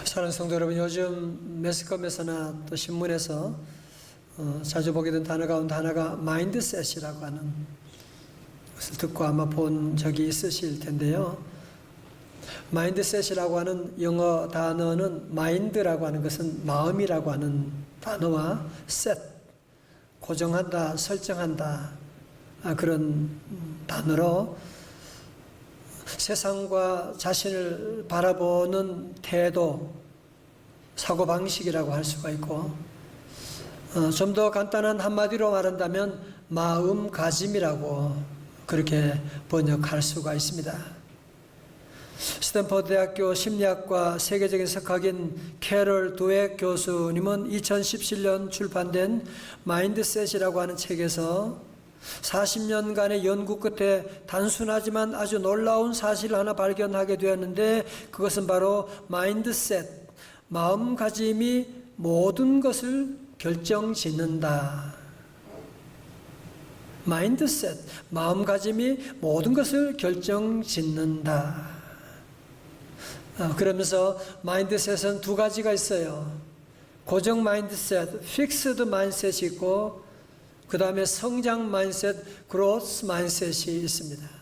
사랑하는 성도 여러분, 요즘 매스컴에서나 또 신문에서 자주 보게 된 단어 가운데 하나가 마인드셋이라고 하는 것을 듣고 아마 본 적이 있으실 텐데요. 마인드셋이라고 하는 영어 단어는 마인드라고 하는 것은 마음이라고 하는 단어와 셋, 고정한다, 설정한다, 그런 단어로 세상과 자신을 바라보는 태도, 사고방식이라고 할 수가 있고, 좀 더 간단한 한마디로 말한다면 마음가짐이라고 그렇게 번역할 수가 있습니다. 스탠퍼드 대학교 심리학과 세계적인 석학인 캐럴 드웨 교수님은 2017년 출판된 마인드셋이라고 하는 책에서 40년간의 연구 끝에 단순하지만 아주 놀라운 사실을 하나 발견하게 되었는데, 그것은 바로 마인드셋, 마음가짐이 모든 것을 결정짓는다. 마인드셋, 마음가짐이 모든 것을 결정짓는다. 그러면서 마인드셋은 두 가지가 있어요. 고정 마인드셋, 픽스드 마인드셋이 있고, 그 다음에 성장 마인드셋, 그로스 마인드셋이 있습니다.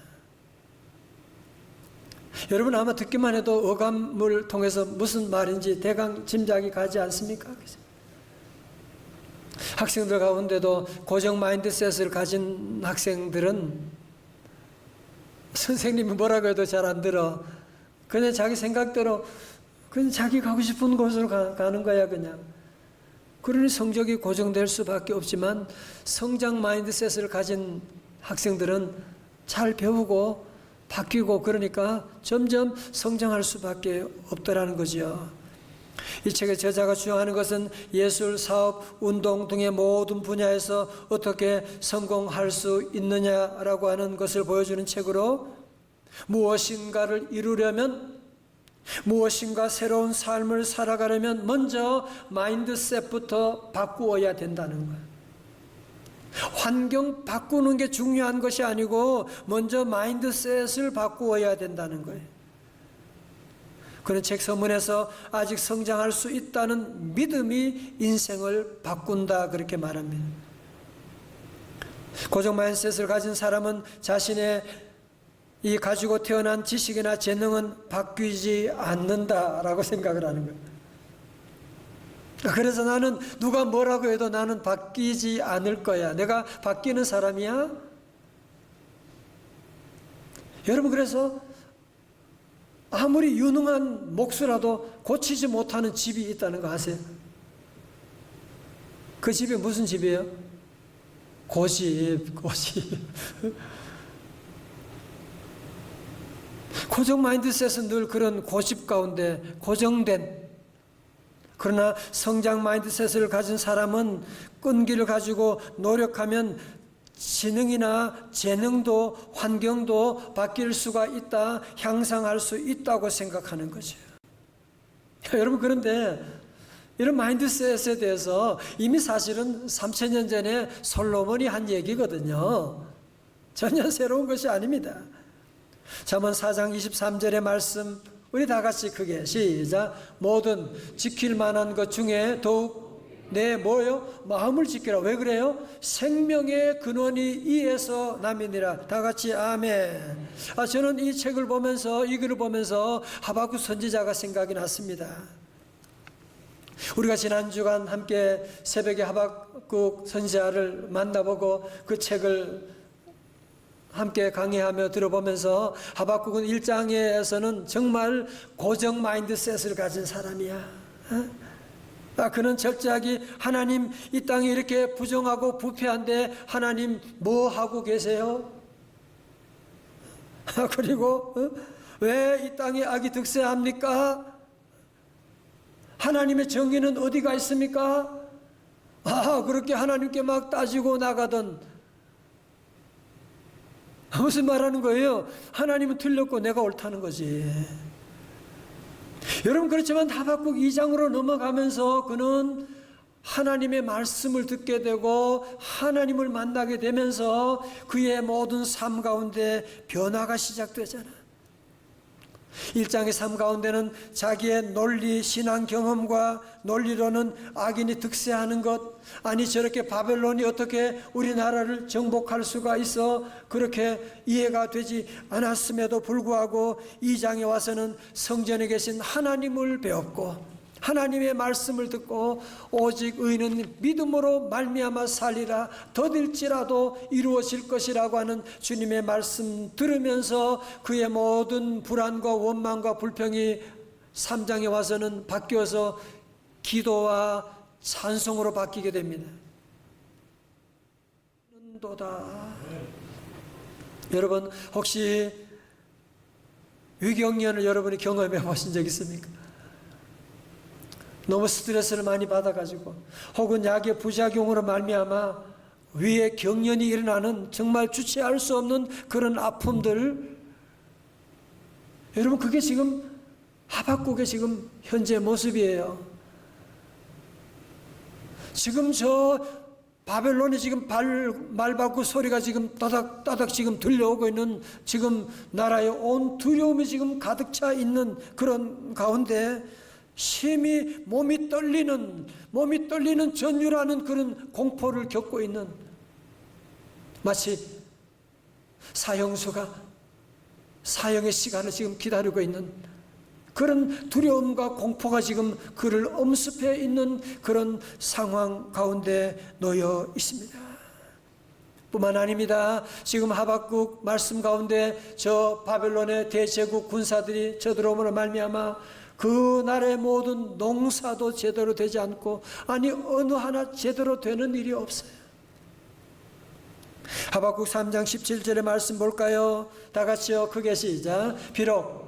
여러분 아마 듣기만 해도 어감을 통해서 무슨 말인지 대강 짐작이 가지 않습니까? 학생들 가운데도 고정 마인드셋을 가진 학생들은 선생님이 뭐라고 해도 잘 안 들어. 그냥 자기 생각대로 그냥 자기 가고 싶은 곳으로 가는 거야 그냥. 그러니 성적이 고정될 수밖에 없지만, 성장 마인드셋을 가진 학생들은 잘 배우고 바뀌고 그러니까 점점 성장할 수밖에 없더라는 거죠. 이 책의 저자가 주장하는 것은 예술, 사업, 운동 등의 모든 분야에서 어떻게 성공할 수 있느냐라고 하는 것을 보여주는 책으로, 무엇인가를 이루려면, 무엇인가 새로운 삶을 살아가려면 먼저 마인드셋부터 바꾸어야 된다는 거예요. 환경 바꾸는 게 중요한 것이 아니고 먼저 마인드셋을 바꾸어야 된다는 거예요. 그런 책 서문에서 아직 성장할 수 있다는 믿음이 인생을 바꾼다 그렇게 말합니다. 고정 마인드셋을 가진 사람은 자신의 이 가지고 태어난 지식이나 재능은 바뀌지 않는다라고 생각을 하는 거예요. 그래서 나는 누가 뭐라고 해도 나는 바뀌지 않을 거야. 내가 바뀌는 사람이야. 여러분, 그래서 아무리 유능한 목수라도 고치지 못하는 집이 있다는 거 아세요? 그 집이 무슨 집이에요? 고집. 고정 마인드셋은 늘 그런 고집 가운데 고정된, 그러나 성장 마인드셋을 가진 사람은 끈기를 가지고 노력하면 지능이나 재능도 환경도 바뀔 수가 있다, 향상할 수 있다고 생각하는 거죠. 여러분, 그런데 이런 마인드셋에 대해서 이미 사실은 3000년 전에 솔로몬이 한 얘기거든요. 전혀 새로운 것이 아닙니다. 잠언 4장 23절의 말씀, 우리 다 같이 크게 시작. 모든 지킬 만한 것 중에 더욱 내 뭐요? 마음을 지키라. 왜 그래요? 생명의 근원이 이에서 남이니라. 다 같이 아멘. 저는 이 책을 보면서, 이 글을 보면서 하박국 선지자가 생각이 났습니다. 우리가 지난 주간 함께 새벽에 하박국 선지자를 만나보고 그 책을 함께 강의하며 들어보면서, 하박국은 1장에서는 정말 고정 마인드셋을 가진 사람이야. 그는 철저하게 하나님, 이 땅이 이렇게 부정하고 부패한데 하나님 뭐 하고 계세요? 그리고 왜 이 땅에 악이 득세합니까? 하나님의 정의는 어디가 있습니까? 그렇게 하나님께 막 따지고 나가던, 무슨 말하는 거예요? 하나님은 틀렸고 내가 옳다는 거지. 여러분, 그렇지만 하박국 2장으로 넘어가면서 그는 하나님의 말씀을 듣게 되고 하나님을 만나게 되면서 그의 모든 삶 가운데 변화가 시작되잖아. 일장의 삶 가운데는 자기의 논리, 신앙 경험과 논리로는 악인이 득세하는 것, 아니 저렇게 바벨론이 어떻게 우리나라를 정복할 수가 있어, 그렇게 이해가 되지 않았음에도 불구하고 2장에 와서는 성전에 계신 하나님을 배웠고 하나님의 말씀을 듣고 오직 의인은 믿음으로 말미암아 살리라, 더딜지라도 이루어질 것이라고 하는 주님의 말씀 들으면서 그의 모든 불안과 원망과 불평이 3장에 와서는 바뀌어서 기도와 찬송으로 바뀌게 됩니다. 도다. 여러분 혹시 위경련을 여러분이 경험해 보신 적 있습니까? 너무 스트레스를 많이 받아가지고 혹은 약의 부작용으로 말미암아 위에 경련이 일어나는 정말 주체할 수 없는 그런 아픔들, 여러분 그게 지금 하박국의 지금 현재 모습이에요. 지금 저 바벨론이 지금 말바꾸 소리가 지금 따닥따닥 지금 들려오고 있는 지금 나라의 온 두려움이 지금 가득 차 있는 그런 가운데 심히 몸이 떨리는 전율하는 그런 공포를 겪고 있는, 마치 사형수가 사형의 시간을 지금 기다리고 있는 그런 두려움과 공포가 지금 그를 엄습해 있는 그런 상황 가운데 놓여 있습니다. 뿐만 아닙니다. 지금 하박국 말씀 가운데 저 바벨론의 대제국 군사들이 쳐들어옴으로 말미암아 그 나라의 모든 농사도 제대로 되지 않고, 아니 어느 하나 제대로 되는 일이 없어요. 하박국 3장 17절의 말씀 볼까요? 다 같이요. 크게 시작. 비록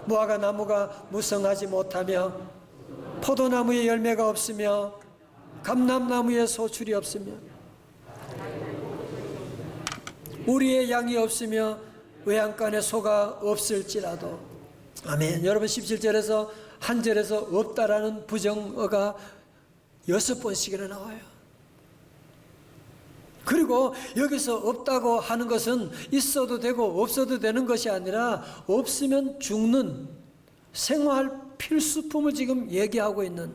무화과 나무가 무성하지 못하며 포도나무에 열매가 없으며 감람나무에 소출이 없으며 우리의 양이 없으며 외양간에 소가 없을지라도. 아멘. 여러분 17절에서 한 절에서 없다라는 부정어가 6번씩이나 나와요. 그리고 여기서 없다고 하는 것은 있어도 되고 없어도 되는 것이 아니라 없으면 죽는 생활 필수품을 지금 얘기하고 있는.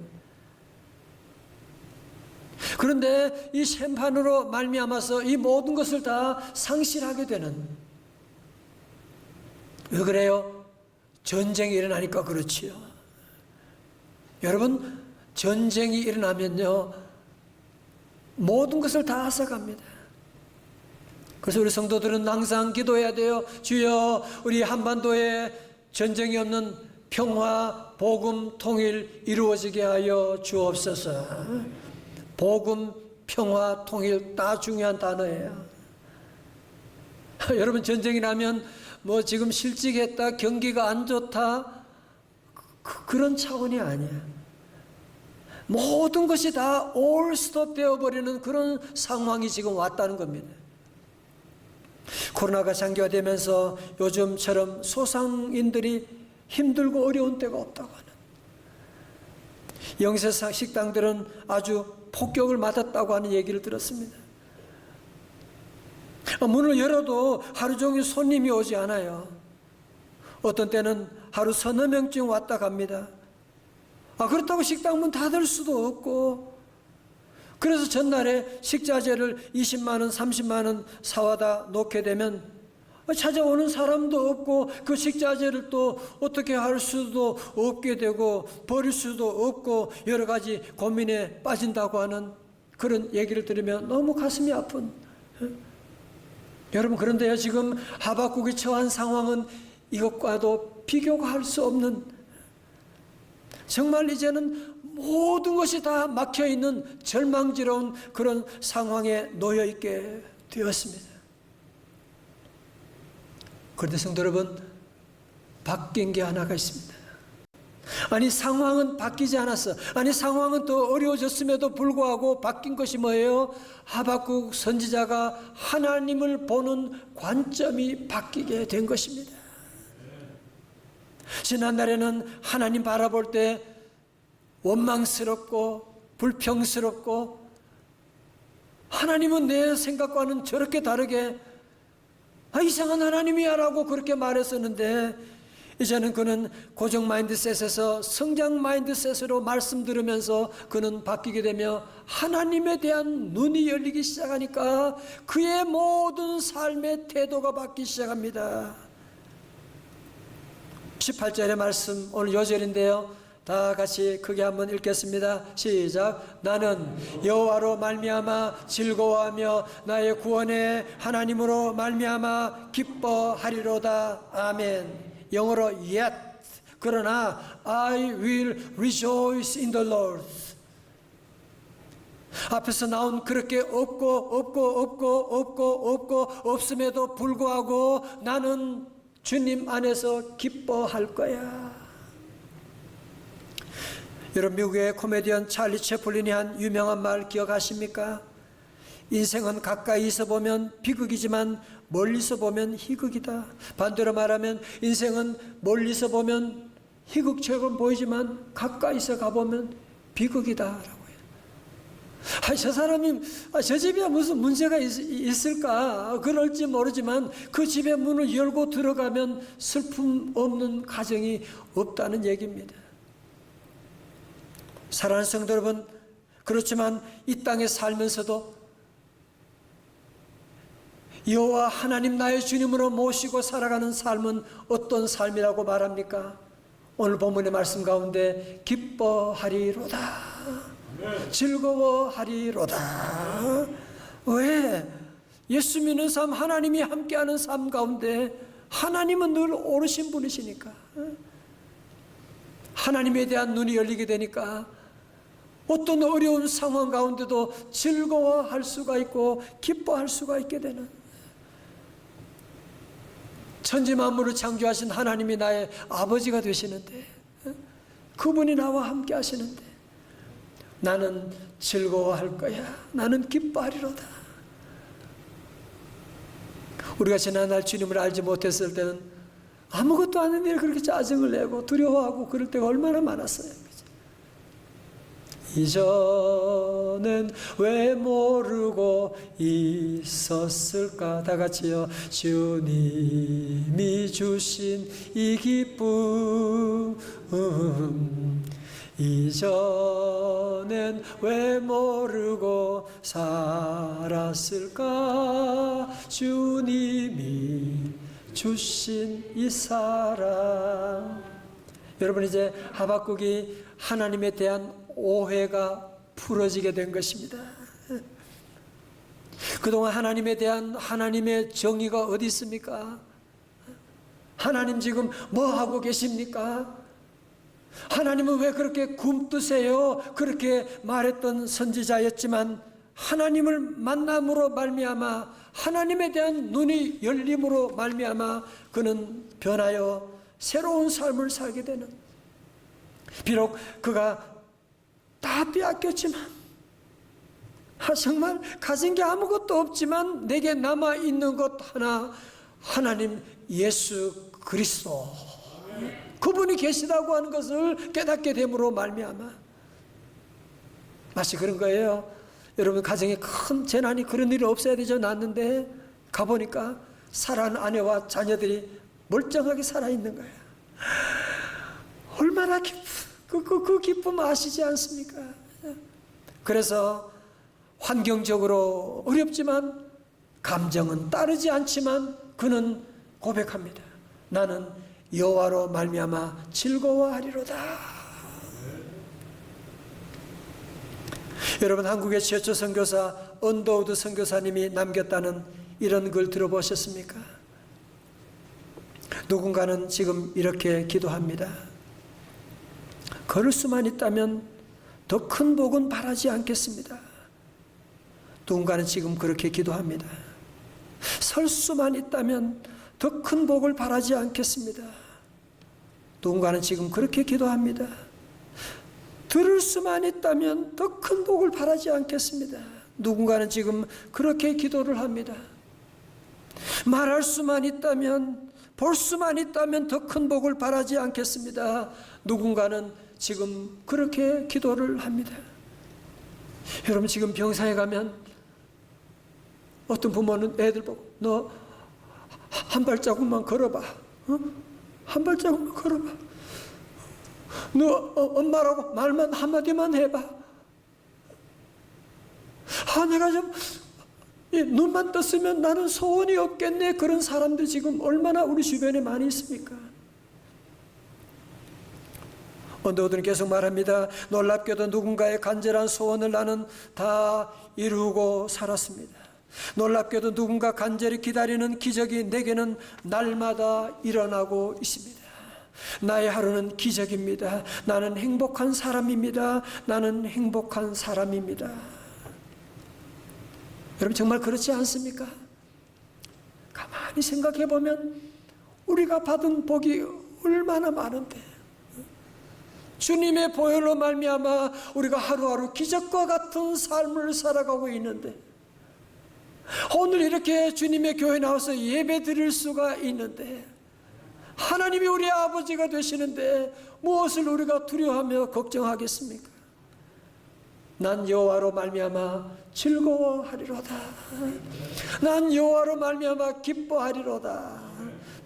그런데 이 심판으로 말미암아서 이 모든 것을 다 상실하게 되는. 왜 그래요? 전쟁이 일어나니까 그렇지요. 여러분 전쟁이 일어나면요 모든 것을 다 앗아갑니다. 그래서 우리 성도들은 항상 기도해야 돼요. 주여 우리 한반도에 전쟁이 없는 평화, 복음, 통일 이루어지게 하여 주옵소서. 복음, 평화, 통일 다 중요한 단어예요. 여러분 전쟁이 나면 뭐 지금 실직했다, 경기가 안 좋다, 그런 차원이 아니야. 모든 것이 다 올 스톱 되어버리는 그런 상황이 지금 왔다는 겁니다. 코로나가 장기화되면서 요즘처럼 소상인들이 힘들고 어려운 때가 없다고 하는, 영세사 식당들은 아주 폭격을 맞았다고 하는 얘기를 들었습니다. 문을 열어도 하루 종일 손님이 오지 않아요. 어떤 때는 하루 서너 명쯤 왔다 갑니다. 그렇다고 식당 문 닫을 수도 없고, 그래서 전날에 식자재를 20만 원, 30만 원 사와다 놓게 되면 찾아오는 사람도 없고 그 식자재를 또 어떻게 할 수도 없게 되고 버릴 수도 없고 여러 가지 고민에 빠진다고 하는 그런 얘기를 들으면 너무 가슴이 아픈. 여러분 그런데요 지금 하박국이 처한 상황은 이것과도 비교가 할 수 없는, 정말 이제는 모든 것이 다 막혀있는 절망스러운 그런 상황에 놓여있게 되었습니다. 그런데 성도 여러분 바뀐 게 하나가 있습니다. 아니 상황은 바뀌지 않았어. 아니 상황은 더 어려워졌음에도 불구하고 바뀐 것이 뭐예요? 하박국 선지자가 하나님을 보는 관점이 바뀌게 된 것입니다. 지난날에는 하나님 바라볼 때 원망스럽고 불평스럽고 하나님은 내 생각과는 저렇게 다르게 이상한 하나님이야 라고 그렇게 말했었는데, 이제는 그는 고정 마인드셋에서 성장 마인드셋으로 말씀 들으면서 그는 바뀌게 되며 하나님에 대한 눈이 열리기 시작하니까 그의 모든 삶의 태도가 바뀌기 시작합니다. 18절의 말씀, 오늘 요절인데요, 다 같이 크게 한번 읽겠습니다. 시작. 나는 여호와로 말미암아 즐거워하며 나의 구원의 하나님으로 말미암아 기뻐하리로다. 아멘. 영어로 yet, 그러나 I will rejoice in the Lord. 앞에서 나온 그렇게 없음에도 불구하고 나는 주님 안에서 기뻐할 거야. 여러분, 미국의 코미디언 찰리 채플린이 한 유명한 말 기억하십니까? 인생은 가까이서 보면 비극이지만 멀리서 보면 희극이다. 반대로 말하면 인생은 멀리서 보면 희극처럼 보이지만 가까이서 가보면 비극이다 라고 해요. 저 사람이 저 집에 무슨 문제가 있을까? 그럴지 모르지만 그 집의 문을 열고 들어가면 슬픔 없는 가정이 없다는 얘기입니다. 사랑하는 성도 여러분, 그렇지만 이 땅에 살면서도 여호와 하나님 나의 주님으로 모시고 살아가는 삶은 어떤 삶이라고 말합니까? 오늘 본문의 말씀 가운데 기뻐하리로다, 즐거워하리로다. 왜? 예수 믿는 삶, 하나님이 함께하는 삶 가운데 하나님은 늘 오르신 분이시니까, 하나님에 대한 눈이 열리게 되니까 어떤 어려운 상황 가운데도 즐거워할 수가 있고 기뻐할 수가 있게 되는, 천지 만물을 창조하신 하나님이 나의 아버지가 되시는데, 그분이 나와 함께 하시는데 나는 즐거워할 거야, 나는 기뻐하리로다. 우리가 지난날 주님을 알지 못했을 때는 아무것도 아닌데 그렇게 짜증을 내고 두려워하고 그럴 때가 얼마나 많았어요. 이전엔 왜 모르고 있었을까? 다 같이요. 주님이 주신 이 기쁨, 이전엔 왜 모르고 살았을까? 주님이 주신 이 사랑. 여러분, 이제 하박국이 하나님에 대한 오해가 풀어지게 된 것입니다. 그동안 하나님에 대한 하나님의 정의가 어디 있습니까? 하나님 지금 뭐 하고 계십니까? 하나님은 왜 그렇게 굼뜨세요? 그렇게 말했던 선지자였지만 하나님을 만남으로 말미암아 하나님에 대한 눈이 열림으로 말미암아 그는 변하여 새로운 삶을 살게 되는, 비록 그가 다 빼앗겼지만, 정말 가진 게 아무것도 없지만 내게 남아있는 것 하나, 하나님 예수 그리스도, 그분이 계시다고 하는 것을 깨닫게 됨으로 말미암아 마치 그런 거예요. 여러분, 가정에 큰 재난이, 그런 일이 없어야 되죠. 났는데 가보니까 사랑하는 아내와 자녀들이 멀쩡하게 살아있는 거야. 얼마나 그 기쁨 아시지 않습니까? 그래서 환경적으로 어렵지만, 감정은 따르지 않지만 그는 고백합니다. 나는 여호와로 말미암아 즐거워하리로다. 여러분, 한국의 최초 선교사 언더우드 선교사님이 남겼다는 이런 글 들어보셨습니까? 누군가는 지금 이렇게 기도합니다. 걸을 수만 있다면 더 큰 복은 바라지 않겠습니다. 누군가는 지금 그렇게 기도합니다. 설 수만 있다면 더 큰 복을 바라지 않겠습니다. 누군가는 지금 그렇게 기도합니다. 들을 수만 있다면 더 큰 복을 바라지 않겠습니다. 누군가는 지금 그렇게 기도를 합니다. 말할 수만 있다면, 볼 수만 있다면 더 큰 복을 바라지 않겠습니다. 누군가는 지금 그렇게 기도를 합니다. 여러분, 지금 병상에 가면 어떤 부모는 애들 보고 너 한 발자국만 걸어봐, 한 발자국만 걸어봐. 너 엄마라고 말만 한마디만 해봐. 내가 좀 눈만 떴으면 나는 소원이 없겠네. 그런 사람들 지금 얼마나 우리 주변에 많이 있습니까? 언더우드는 계속 말합니다. 놀랍게도 누군가의 간절한 소원을 나는 다 이루고 살았습니다. 놀랍게도 누군가 간절히 기다리는 기적이 내게는 날마다 일어나고 있습니다. 나의 하루는 기적입니다. 나는 행복한 사람입니다. 나는 행복한 사람입니다. 여러분 정말 그렇지 않습니까? 가만히 생각해 보면 우리가 받은 복이 얼마나 많은데, 주님의 보혈로 말미암아 우리가 하루하루 기적과 같은 삶을 살아가고 있는데, 오늘 이렇게 주님의 교회에 나와서 예배 드릴 수가 있는데, 하나님이 우리의 아버지가 되시는데 무엇을 우리가 두려워하며 걱정하겠습니까? 난 여호와로 말미암아 즐거워하리로다. 난 여호와로 말미암아 기뻐하리로다.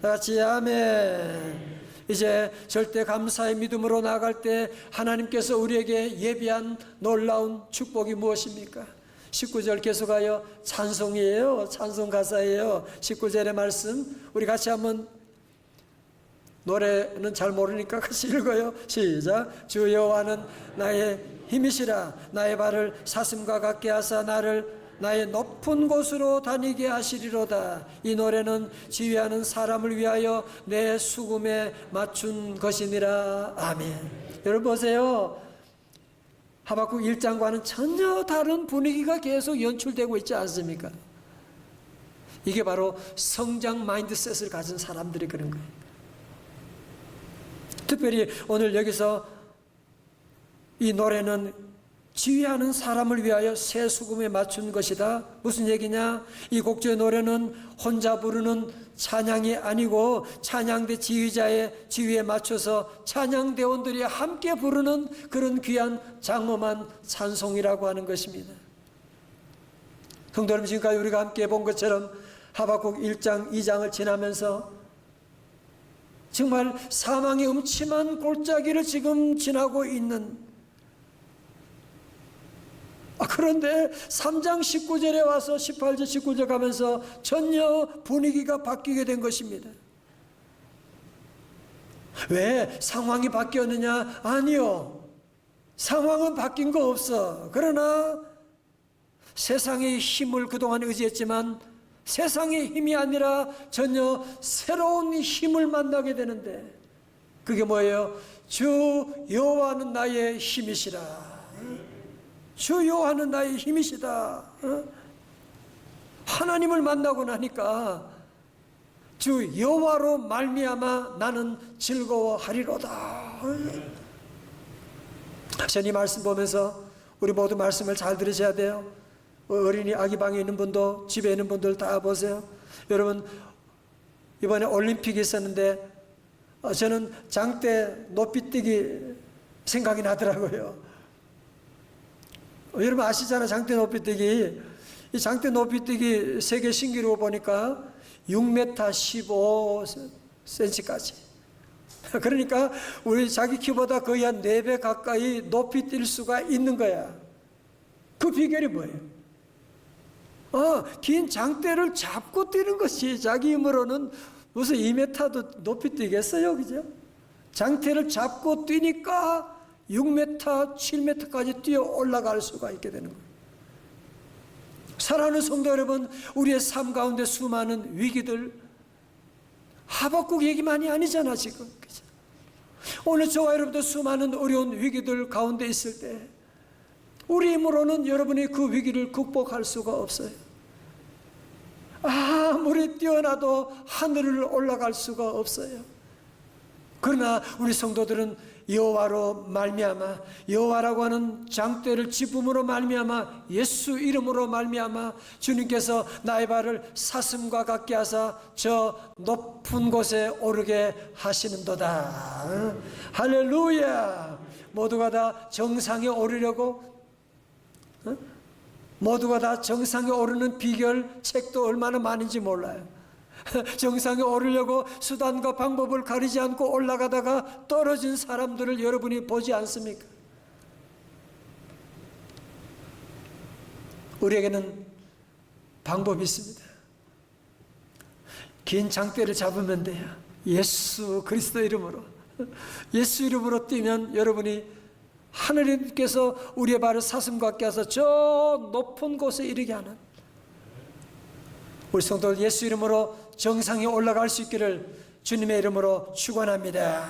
같이 아멘. 이제 절대 감사의 믿음으로 나아갈 때 하나님께서 우리에게 예비한 놀라운 축복이 무엇입니까? 19절 계속하여 찬송이에요. 찬송 가사예요. 19절의 말씀 우리 같이 한번, 노래는 잘 모르니까 같이 읽어요. 시작. 주 여호와는 나의 힘이시라. 나의 발을 사슴과 같게 하사 나를 나의 높은 곳으로 다니게 하시리로다. 이 노래는 지휘하는 사람을 위하여 내 수금에 맞춘 것이니라. 아멘. 여러분 보세요. 하박국 1장과는 전혀 다른 분위기가 계속 연출되고 있지 않습니까? 이게 바로 성장 마인드셋을 가진 사람들이 그런 거예요. 특별히 오늘 여기서 이 노래는 지휘하는 사람을 위하여 새 수금에 맞춘 것이다. 무슨 얘기냐? 이 곡조의 노래는 혼자 부르는 찬양이 아니고 찬양대 지휘자의 지휘에 맞춰서 찬양대원들이 함께 부르는 그런 귀한 장엄한 찬송이라고 하는 것입니다. 성도 여러분, 지금까지 우리가 함께 본 것처럼 하박국 1장, 2장을 지나면서 정말 사망의 음침한 골짜기를 지금 지나고 있는, 그런데 3장 19절에 와서 18절 19절 가면서 전혀 분위기가 바뀌게 된 것입니다. 왜? 상황이 바뀌었느냐? 아니요, 상황은 바뀐 거 없어. 그러나 세상의 힘을 그동안 의지했지만 세상의 힘이 아니라 전혀 새로운 힘을 만나게 되는데, 그게 뭐예요? 주 여호와는 나의 힘이시라. 주 여호와는 나의 힘이시다. 하나님을 만나고 나니까 주 여호와로 말미암아 나는 즐거워하리로다. 저는 이 말씀 보면서 우리 모두 말씀을 잘 들으셔야 돼요. 어린이 아기 방에 있는 분도 집에 있는 분들 다 보세요. 여러분, 이번에 올림픽이 있었는데 저는 장대 높이뛰기 생각이 나더라고요. 여러분 아시잖아요. 장대 높이뛰기. 이 장대 높이뛰기 세계 신기록 보니까 6m 15cm까지. 그러니까 우리 자기 키보다 거의 한 4배 가까이 높이 뛸 수가 있는 거야. 그 비결이 뭐예요? 긴 장대를 잡고 뛰는 것이. 자기 힘으로는 무슨 2m도 높이 뛰겠어요, 그죠? 장대를 잡고 뛰니까 6m, 7m까지 뛰어 올라갈 수가 있게 되는 거예요. 사랑하는 성도 여러분, 우리의 삶 가운데 수많은 위기들, 하박국 얘기만이 아니잖아 지금. 그죠? 오늘 저와 여러분도 수많은 어려운 위기들 가운데 있을 때 우리 힘으로는 여러분이 그 위기를 극복할 수가 없어요. 아무리 뛰어나도 하늘을 올라갈 수가 없어요. 그러나 우리 성도들은 여호와로 말미암아, 여호와라고 하는 장대를 짚음으로 말미암아, 예수 이름으로 말미암아 주님께서 나의 발을 사슴과 같게 하사 저 높은 곳에 오르게 하시는도다. 할렐루야. 모두가 다 정상에 오르려고, 모두가 다 정상에 오르는 비결 책도 얼마나 많은지 몰라요. 정상에 오르려고 수단과 방법을 가리지 않고 올라가다가 떨어진 사람들을 여러분이 보지 않습니까? 우리에게는 방법이 있습니다. 긴 장대를 잡으면 돼요. 예수 그리스도 이름으로, 예수 이름으로 뛰면 여러분이 하느님께서 우리의 발을 사슴같게 하셔서 저 높은 곳에 이르게 하는, 우리 성도들 예수 이름으로 정상에 올라갈 수 있기를 주님의 이름으로 축원합니다.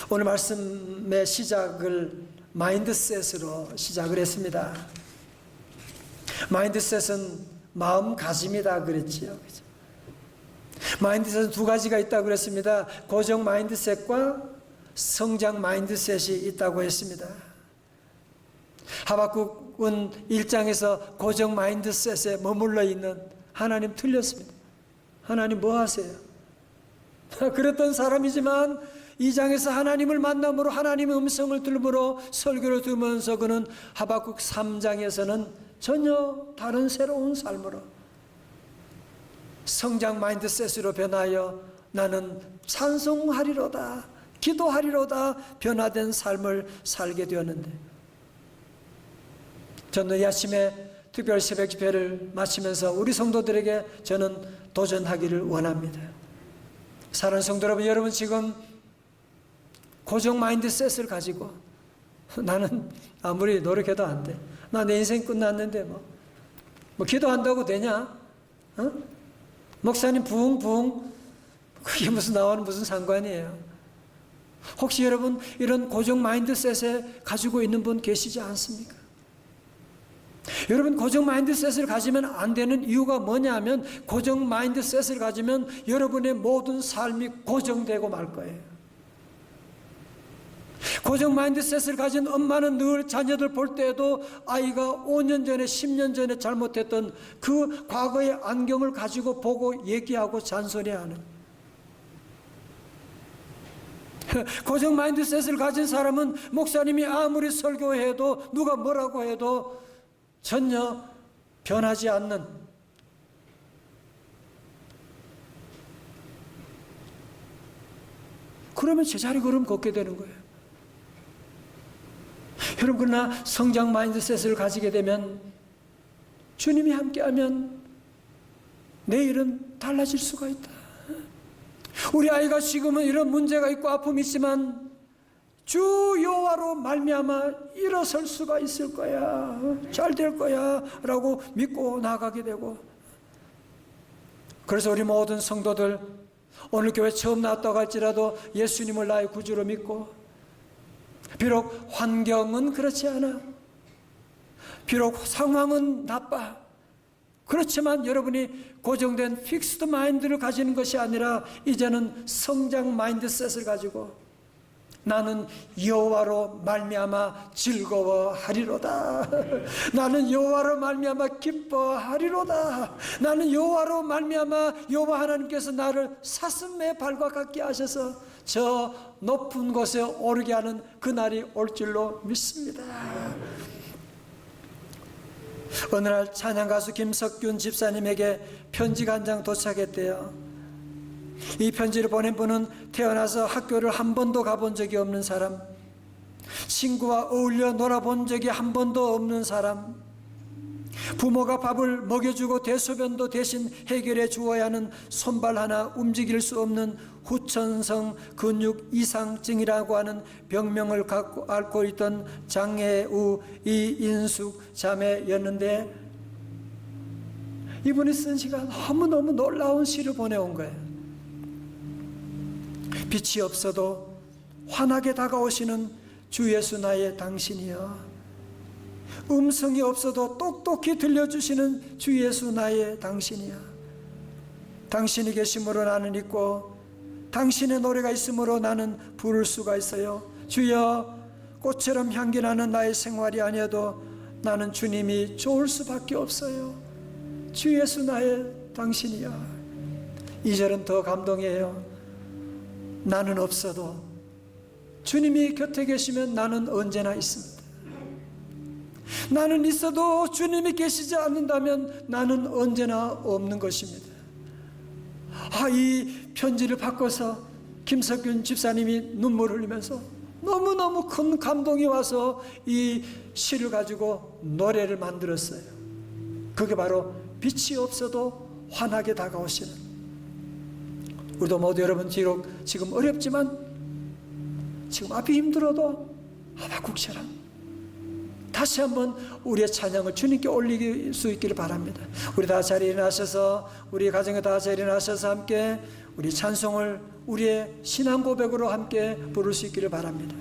오늘 말씀의 시작을 마인드셋으로 시작을 했습니다. 마인드셋은 마음가짐이다 그랬지요. 마인드셋은 두 가지가 있다고 그랬습니다. 고정 마인드셋과 성장 마인드셋이 있다고 했습니다. 하박국은 1장에서 고정 마인드셋에 머물러 있는 하나님 틀렸습니다. 하나님 뭐 하세요? 그랬던 사람이지만 2장에서 하나님을 만남으로 하나님의 음성을 들음으로 설교를 들으면서 그는 하박국 3장에서는 전혀 다른 새로운 삶으로 성장 마인드셋으로 변하여 나는 찬송하리로다, 기도하리로다 변화된 삶을 살게 되었는데, 저는 이 아침에 특별 새벽 집회를 마치면서 우리 성도들에게 저는 도전하기를 원합니다. 사랑하는 성도 여러분 지금 고정 마인드셋을 가지고 나는 아무리 노력해도 안 돼, 나 내 인생 끝났는데 뭐 기도한다고 되냐? 목사님 부흥 그게 나와는 무슨 상관이에요? 혹시 여러분 이런 고정 마인드셋에 가지고 있는 분 계시지 않습니까? 여러분 고정 마인드셋을 가지면 안 되는 이유가 뭐냐면, 고정 마인드셋을 가지면 여러분의 모든 삶이 고정되고 말 거예요. 고정 마인드셋을 가진 엄마는 늘 자녀들 볼 때에도 아이가 5년 전에 10년 전에 잘못했던 그 과거의 안경을 가지고 보고 얘기하고 잔소리하는, 고정 마인드셋을 가진 사람은 목사님이 아무리 설교해도 누가 뭐라고 해도 전혀 변하지 않는, 그러면 제자리 걸음 걷게 되는 거예요. 여러분, 그러나 성장 마인드셋을 가지게 되면, 주님이 함께하면 내일은 달라질 수가 있다. 우리 아이가 지금은 이런 문제가 있고 아픔이 있지만 주 여호와로 말미암아 일어설 수가 있을 거야, 잘 될 거야 라고 믿고 나아가게 되고, 그래서 우리 모든 성도들 오늘 교회 처음 나왔다고 할지라도 예수님을 나의 구주로 믿고, 비록 환경은 그렇지 않아, 비록 상황은 나빠, 그렇지만 여러분이 고정된 픽스드 마인드를 가지는 것이 아니라 이제는 성장 마인드셋을 가지고 나는 여호와로 말미암아 즐거워하리로다, 나는 여호와로 말미암아 기뻐하리로다, 나는 여호와로 말미암아 여호와 하나님께서 나를 사슴의 발과 같게 하셔서 저 높은 곳에 오르게 하는 그날이 올 줄로 믿습니다. 어느 날 찬양가수 김석균 집사님에게 편지가 한 장 도착했대요. 이 편지를 보낸 분은 태어나서 학교를 한 번도 가본 적이 없는 사람, 친구와 어울려 놀아본 적이 한 번도 없는 사람, 부모가 밥을 먹여주고 대소변도 대신 해결해 주어야 하는 손발 하나 움직일 수 없는 후천성 근육 이상증이라고 하는 병명을 앓고 있던 장애우 이인숙 자매였는데, 이분이 쓴 시가 너무너무 놀라운 시를 보내온 거예요. 빛이 없어도 환하게 다가오시는 주 예수 나의 당신이여, 음성이 없어도 똑똑히 들려주시는 주 예수 나의 당신이야. 당신이 계심으로 나는 있고 당신의 노래가 있으므로 나는 부를 수가 있어요. 주여, 꽃처럼 향기 나는 나의 생활이 아니어도 나는 주님이 좋을 수밖에 없어요. 주 예수 나의 당신이야. 2절은 더 감동이에요. 나는 없어도 주님이 곁에 계시면 나는 언제나 있습니다. 나는 있어도 주님이 계시지 않는다면 나는 언제나 없는 것입니다. 이 편지를 바꿔서 김석균 집사님이 눈물을 흘리면서 너무너무 큰 감동이 와서 이 시를 가지고 노래를 만들었어요. 그게 바로 빛이 없어도 환하게 다가오시는, 우리도 모두 여러분 비록 지금 어렵지만, 지금 앞이 힘들어도 하박국처럼 다시 한번 우리의 찬양을 주님께 올릴 수 있기를 바랍니다. 우리 다 자리에 일어나셔서, 우리 가정에 다 자리에 일어나셔서 함께 우리 찬송을 우리의 신앙 고백으로 함께 부를 수 있기를 바랍니다.